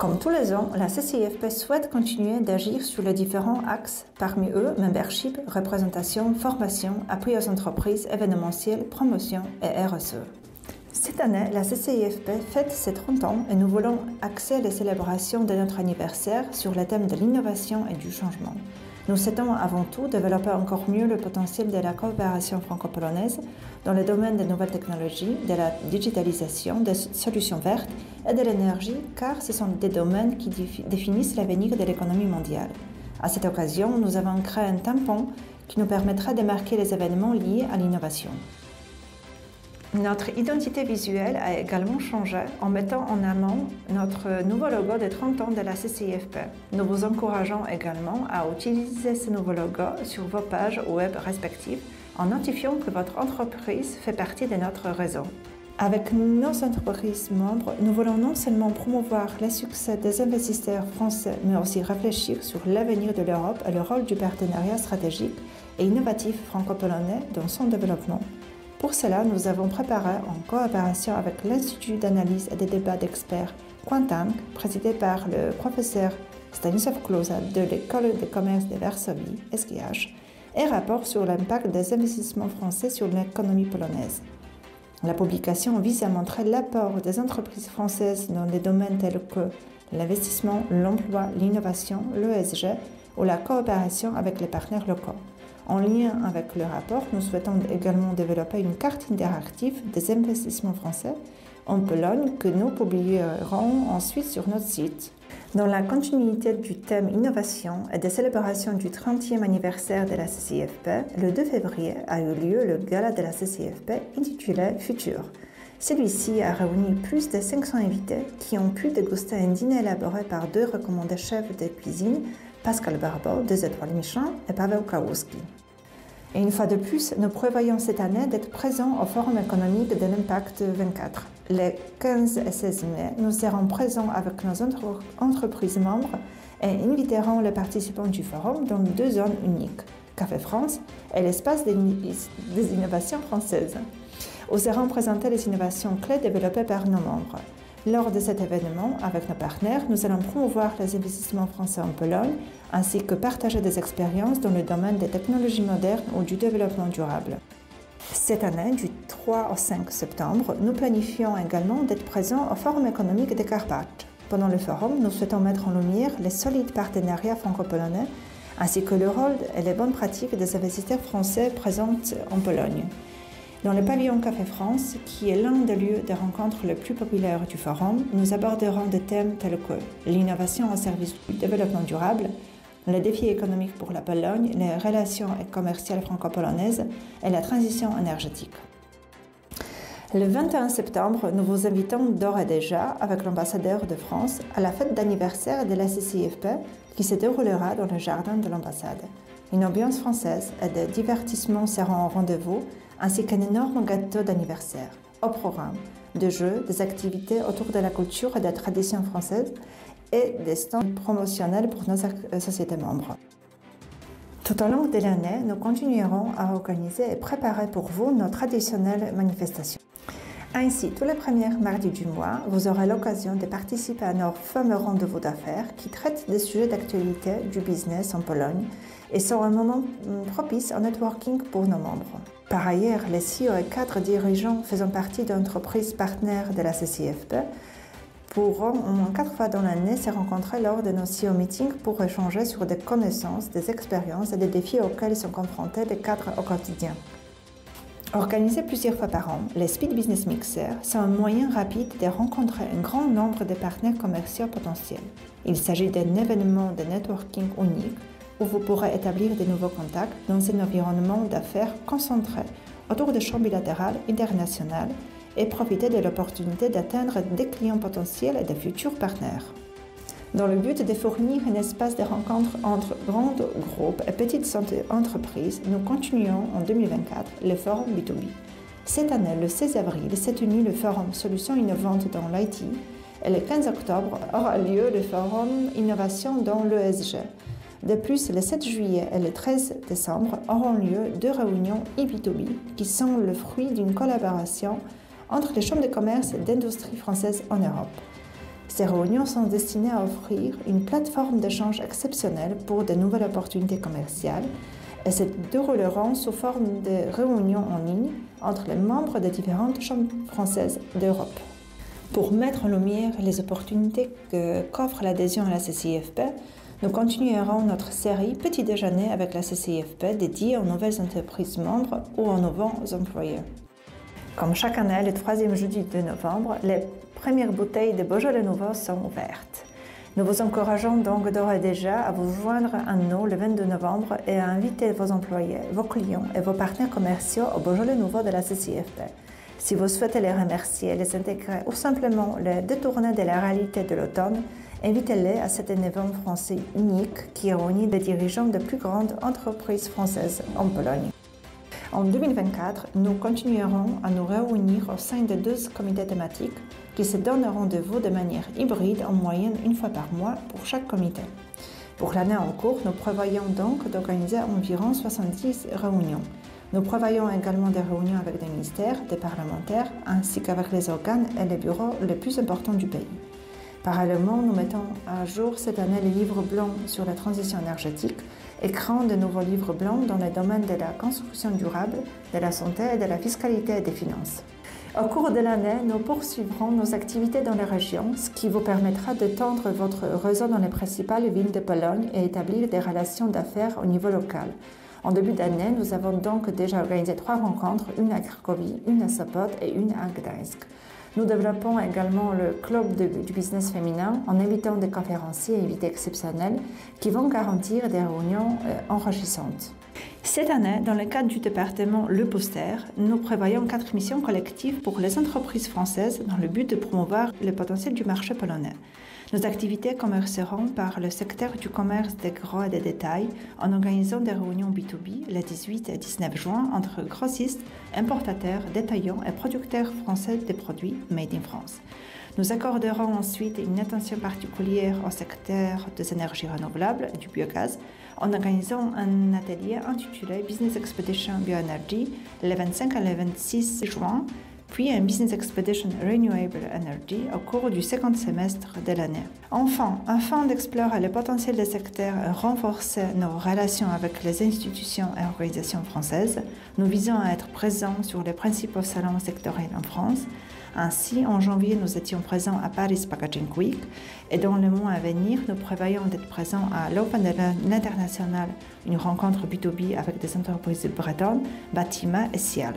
Comme tous les ans, la CCIFP souhaite continuer d'agir sur les différents axes, parmi eux membership, représentation, formation, appui aux entreprises, événementiel, promotion et RSE. Cette année, la CCIFP fête ses 30 ans et nous voulons axer les célébrations de notre anniversaire sur le thème de l'innovation et du changement. Nous souhaitons avant tout développer encore mieux le potentiel de la coopération franco-polonaise dans le domaine des nouvelles technologies, de la digitalisation, des solutions vertes et de l'énergie, car ce sont des domaines qui définissent l'avenir de l'économie mondiale. À cette occasion, nous avons créé un tampon qui nous permettra de marquer les événements liés à l'innovation. Notre identité visuelle a également changé en mettant en amont notre nouveau logo de 30 ans de la CCIFP. Nous vous encourageons également à utiliser ce nouveau logo sur vos pages web respectives en notifiant que votre entreprise fait partie de notre réseau. Avec nos entreprises membres, nous voulons non seulement promouvoir le succès des investisseurs français, mais aussi réfléchir sur l'avenir de l'Europe et le rôle du partenariat stratégique et innovatif franco-polonais dans son développement. Pour cela, nous avons préparé, en coopération avec l'Institut d'analyse et de débat d'experts Quantank, présidé par le professeur Stanisław Kluza de l'École de commerce de Varsovie, SGH, un rapport sur l'impact des investissements français sur l'économie polonaise. La publication vise à montrer l'apport des entreprises françaises dans des domaines tels que l'investissement, l'emploi, l'innovation, l'ESG ou la coopération avec les partenaires locaux. En lien avec le rapport, nous souhaitons également développer une carte interactive des investissements français en Pologne que nous publierons ensuite sur notre site. Dans la continuité du thème innovation et des célébrations du 30e anniversaire de la CCIFP, le 2 février a eu lieu le gala de la CCIFP intitulé Futur. Celui-ci a réuni plus de 500 invités qui ont pu déguster un dîner élaboré par deux recommandés chefs de cuisine, Pascal Barbeau, 2 étoiles Michelin, et Paweł Kałuski. Et une fois de plus, nous prévoyons cette année d'être présents au Forum économique de l'Impact 24. Les 15 et 16 mai, nous serons présents avec nos entreprises membres et inviterons les participants du forum dans 2 zones uniques, Café France et l'espace des innovations françaises, où seront présentées les innovations clés développées par nos membres. Lors de cet événement, avec nos partenaires, nous allons promouvoir les investissements français en Pologne, ainsi que partager des expériences dans le domaine des technologies modernes ou du développement durable. Cette année, du 3 au 5 septembre, nous planifions également d'être présents au Forum économique des Carpates. Pendant le forum, nous souhaitons mettre en lumière les solides partenariats franco-polonais, ainsi que le rôle et les bonnes pratiques des investisseurs français présents en Pologne. Dans le pavillon Café France, qui est l'un des lieux de rencontre les plus populaires du forum, nous aborderons des thèmes tels que l'innovation au service du développement durable, les défis économiques pour la Pologne, les relations commerciales franco-polonaises et la transition énergétique. Le 21 septembre, nous vous invitons d'ores et déjà, avec l'ambassadeur de France, à la fête d'anniversaire de la CCIFP qui se déroulera dans le jardin de l'ambassade. Une ambiance française et des divertissements seront au rendez-vous, ainsi qu'un énorme gâteau d'anniversaire. Au programme, des jeux, des activités autour de la culture et des traditions françaises et des stands promotionnels pour nos sociétés membres. Tout au long de l'année, nous continuerons à organiser et préparer pour vous nos traditionnelles manifestations. Ainsi, tous les premiers mardis du mois, vous aurez l'occasion de participer à nos fameux rendez-vous d'affaires qui traitent des sujets d'actualité du business en Pologne et sont un moment propice au networking pour nos membres. Par ailleurs, les CEO et cadres dirigeants faisant partie d'entreprises partenaires de la CCIFP pourront au moins 4 fois dans l'année se rencontrer lors de nos CEO meetings pour échanger sur des connaissances, des expériences et des défis auxquels sont confrontés les cadres au quotidien. Organisés plusieurs fois par an, les Speed Business Mixers sont un moyen rapide de rencontrer un grand nombre de partenaires commerciaux potentiels. Il s'agit d'un événement de networking unique où vous pourrez établir de nouveaux contacts dans un environnement d'affaires concentré autour de champs bilatérales internationales et profiter de l'opportunité d'atteindre des clients potentiels et de futurs partenaires. Dans le but de fournir un espace de rencontre entre grands groupes et petites entreprises, nous continuons en 2024 le Forum B2B. Cette année, le 16 avril, s'est tenu le Forum Solutions innovantes dans l'IT et le 15 octobre aura lieu le Forum Innovation dans l'ESG. De plus, le 7 juillet et le 13 décembre auront lieu 2 réunions e-B2B qui sont le fruit d'une collaboration entre les chambres de commerce et d'industrie françaises en Europe. Ces réunions sont destinées à offrir une plateforme d'échange exceptionnelle pour de nouvelles opportunités commerciales et se dérouleront sous forme de réunions en ligne entre les membres des différentes chambres françaises d'Europe. Pour mettre en lumière les opportunités qu'offre l'adhésion à la CCIFP, nous continuerons notre série Petit déjeuner avec la CCIFP dédiée aux nouvelles entreprises membres ou aux nouveaux employeurs. Comme chaque année, le 3e jeudi de novembre, les premières bouteilles de Beaujolais Nouveau sont ouvertes. Nous vous encourageons donc d'ores et déjà à vous joindre à nous le 22 novembre et à inviter vos employés, vos clients et vos partenaires commerciaux au Beaujolais Nouveau de la CCIFP. Si vous souhaitez les remercier, les intégrer ou simplement les détourner de la réalité de l'automne, invitez-les à cet événement français unique qui réunit les dirigeants des plus grandes entreprises françaises en Pologne. En 2024, nous continuerons à nous réunir au sein de 12 comités thématiques qui se donnent rendez-vous de manière hybride en moyenne une fois par mois pour chaque comité. Pour l'année en cours, nous prévoyons donc d'organiser environ 70 réunions. Nous prévoyons également des réunions avec des ministères, des parlementaires, ainsi qu'avec les organes et les bureaux les plus importants du pays. Parallèlement, nous mettons à jour cette année le livre blanc sur la transition énergétique et créons de nouveaux livres blancs dans les domaines de la construction durable, de la santé et de la fiscalité et des finances. Au cours de l'année, nous poursuivrons nos activités dans les régions, ce qui vous permettra d'étendre votre réseau dans les principales villes de Pologne et établir des relations d'affaires au niveau local. En début d'année, nous avons donc déjà organisé 3 rencontres, une à Cracovie, une à Sopot et une à Gdańsk. Nous développons également le club du business féminin en invitant des conférenciers et invités exceptionnels qui vont garantir des réunions enrichissantes. Cette année, dans le cadre du département Le Poster, nous prévoyons 4 missions collectives pour les entreprises françaises dans le but de promouvoir le potentiel du marché polonais. Nos activités commenceront par le secteur du commerce des gros et des détails en organisant des réunions B2B les 18 et 19 juin entre grossistes, importateurs, détaillants et producteurs français de produits Made in France. Nous accorderons ensuite une attention particulière au secteur des énergies renouvelables et du biogaz en organisant un atelier intitulé Business Expedition Bioenergy le 25 et le 26 juin, puis un Business Expedition Renewable Energy au cours du second semestre de l'année. Enfin, afin d'explorer le potentiel des secteurs et renforcer nos relations avec les institutions et organisations françaises, nous visons à être présents sur les principaux salons sectoriels en France. Ainsi, en janvier, nous étions présents à Paris Packaging Week et dans le mois à venir, nous prévoyons d'être présents à l'Open International, une rencontre B2B avec des entreprises bretonnes, Bâtiment et Ciel.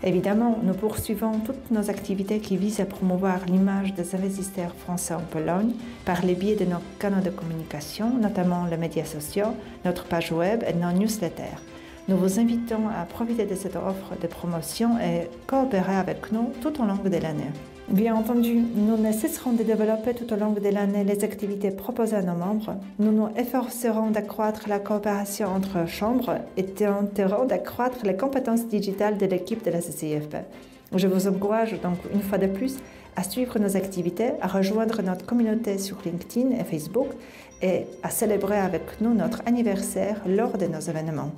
Évidemment, nous poursuivons toutes nos activités qui visent à promouvoir l'image des investisseurs français en Pologne par le biais de nos canaux de communication, notamment les médias sociaux, notre page web et nos newsletters. Nous vous invitons à profiter de cette offre de promotion et coopérer avec nous tout au long de l'année. Bien entendu, nous ne cesserons de développer tout au long de l'année les activités proposées à nos membres. Nous nous efforcerons d'accroître la coopération entre chambres et tenterons d'accroître les compétences digitales de l'équipe de la CCIFP. Je vous encourage donc une fois de plus à suivre nos activités, à rejoindre notre communauté sur LinkedIn et Facebook et à célébrer avec nous notre anniversaire lors de nos événements.